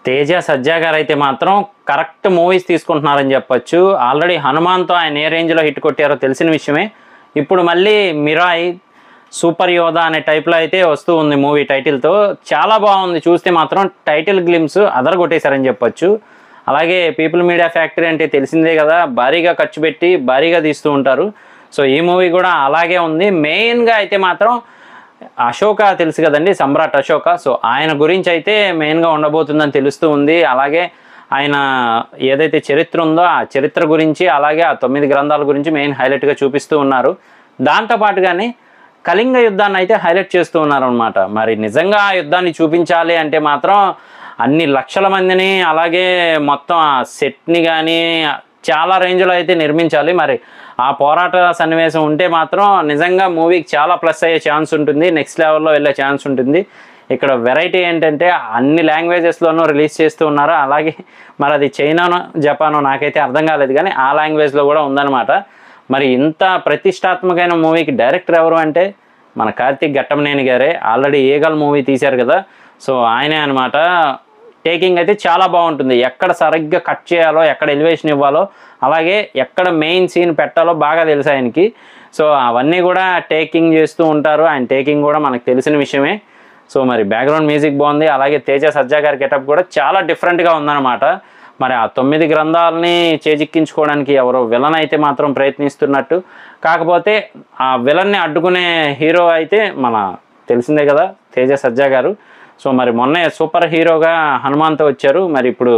తేజ సజ్జా గారు అయితే మాత్రం కరెక్ట్ మూవీస్ తీసుకుంటున్నారని చెప్పొచ్చు. ఆల్రెడీ హనుమాన్తో ఆయన ఏ రేంజ్లో హిట్ కొట్టారో తెలిసిన విషయమే. ఇప్పుడు మళ్ళీ మిరాయ్ సూపర్ యోధా అనే టైప్లో అయితే వస్తూ ఉంది మూవీ టైటిల్తో. చాలా బాగుంది, చూస్తే మాత్రం టైటిల్ గ్లిమ్స్ అదరగొట్టేశారని చెప్పొచ్చు. అలాగే పీపుల్ మీడియా ఫ్యాక్టరీ అంటే తెలిసిందే కదా, భారీగా ఖర్చు పెట్టి భారీగా తీస్తూ ఉంటారు. సో ఈ మూవీ కూడా అలాగే ఉంది. మెయిన్గా అయితే మాత్రం అశోక తెలుసు కదండి, సమ్రాట్ అశోక. సో ఆయన గురించి అయితే మెయిన్గా ఉండబోతుందని తెలుస్తూ ఉంది. అలాగే ఆయన ఏదైతే చరిత్ర ఉందో ఆ చరిత్ర గురించి, అలాగే ఆ 9 గ్రంథాల గురించి మెయిన్ హైలైట్గా చూపిస్తూ ఉన్నారు. దాంతోపాటుగానే కళింగ యుద్ధాన్ని అయితే హైలైట్ చేస్తూ ఉన్నారు అనమాట. మరి నిజంగా ఆ యుద్ధాన్ని చూపించాలి అంటే మాత్రం అన్ని లక్షల మందిని, అలాగే మొత్తం ఆ సెట్ని కానీ చాలా రేంజ్లో అయితే నిర్మించాలి. మరి ఆ పోరాట సన్నివేశం ఉంటే మాత్రం నిజంగా మూవీకి చాలా ప్లస్ అయ్యే ఛాన్స్ ఉంటుంది, నెక్స్ట్ లెవెల్లో వెళ్ళే ఛాన్స్ ఉంటుంది. ఇక్కడ వెరైటీ ఏంటంటే అన్ని లాంగ్వేజెస్లోనూ రిలీజ్ చేస్తూ ఉన్నారు. అలాగే మరి అది చైనానో జపానో నాకైతే అర్థం కాలేదు, కానీ ఆ లాంగ్వేజ్లో కూడా ఉందన్నమాట. మరి ఇంత ప్రతిష్టాత్మకమైన మూవీకి డైరెక్టర్ ఎవరు అంటే మన కార్తీక్ ఘట్టమనేని గారే. ఆల్రెడీ ఈగల్ మూవీ తీశారు కదా, సో ఆయనే అనమాట. టేకింగ్ అయితే చాలా బాగుంటుంది. ఎక్కడ సరిగ్గా కట్ చేయాలో, ఎక్కడ ఎలివేషన్ ఇవ్వాలో, అలాగే ఎక్కడ మెయిన్ సీన్ పెట్టాలో బాగా తెలుసు ఆయనకి. సో అవన్నీ కూడా టేకింగ్ చేస్తూ ఉంటారు. ఆయన టేకింగ్ కూడా మనకు తెలిసిన విషయమే. సో మరి బ్యాక్గ్రౌండ్ మ్యూజిక్ బాగుంది. అలాగే తేజ సజ్జా గారి గెటప్ కూడా చాలా డిఫరెంట్గా ఉందన్నమాట. మరి ఆ 9 గ్రంథాలని చేజిక్కించుకోవడానికి ఎవరో విలన్ అయితే మాత్రం ప్రయత్నిస్తున్నట్టు. కాకపోతే ఆ విలన్ని అడ్డుకునే హీరో అయితే మన తెలిసిందే కదా, తేజ సజ్జా గారు. సో మరి మొన్నే సూపర్ హీరోగా హనుమాన్తో వచ్చారు. మరి ఇప్పుడు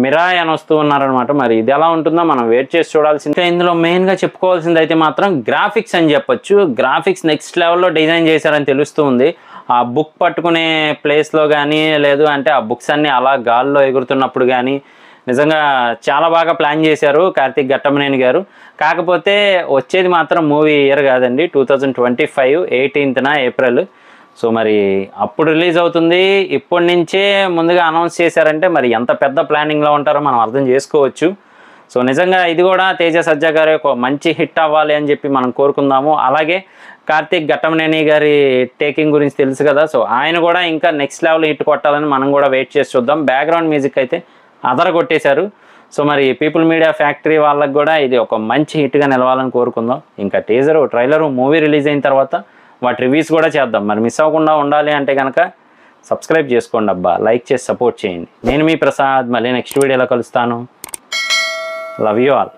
మిరాయ్ అని వస్తూ ఉన్నారనమాట. మరి ఇది ఎలా ఉంటుందో మనం వెయిట్ చేసి చూడాల్సిందే. ఇందులో మెయిన్గా చెప్పుకోవాల్సింది అయితే మాత్రం గ్రాఫిక్స్ అని చెప్పొచ్చు. గ్రాఫిక్స్ నెక్స్ట్ లెవెల్లో డిజైన్ చేశారని తెలుస్తూ ఉంది. ఆ బుక్ పట్టుకునే ప్లేస్లో కానీ, లేదు అంటే ఆ బుక్స్ అన్నీ అలా గాల్లో ఎగురుతున్నప్పుడు కానీ నిజంగా చాలా బాగా ప్లాన్ చేశారు కార్తీక్ ఘట్టమనేని గారు. కాకపోతే వచ్చేది మాత్రం మూవీ ఇయర్ కాదండి, 2025 18న ఏప్రిల్. సో మరి అప్పుడు రిలీజ్ అవుతుంది. ఇప్పటి నుంచే ముందుగా అనౌన్స్ చేశారంటే మరి ఎంత పెద్ద ప్లానింగ్లో ఉంటారో మనం అర్థం చేసుకోవచ్చు. సో నిజంగా ఇది కూడా తేజ సజ్జా గారి ఒక మంచి హిట్ అవ్వాలి అని చెప్పి మనం కోరుకుందాము. అలాగే కార్తీక్ ఘట్టమనేని గారి టేకింగ్ గురించి తెలుసు కదా, సో ఆయన కూడా ఇంకా నెక్స్ట్ లెవెల్ హిట్ కొట్టాలని మనం కూడా వెయిట్ చేసి చూద్దాం. బ్యాక్గ్రౌండ్ మ్యూజిక్ అయితే అదరగొట్టేశారు. సో మరి పీపుల్ మీడియా ఫ్యాక్టరీ వాళ్ళకి కూడా ఇది ఒక మంచి హిట్గా నిలవాలని కోరుకుందాం. ఇంకా టీజరు, ట్రైలరు, మూవీ రిలీజ్ అయిన తర్వాత వాటి రివ్యూస్ కూడా చేద్దాం. మరి మిస్ అవ్వకుండా ఉండాలి అంటే కనుక సబ్స్క్రైబ్ చేసుకోండి అబ్బా, లైక్ చేసి సపోర్ట్ చేయండి. నేను మీ ప్రసాద్, మళ్ళీ నెక్స్ట్ వీడియోలో కలుస్తాను. Love you all.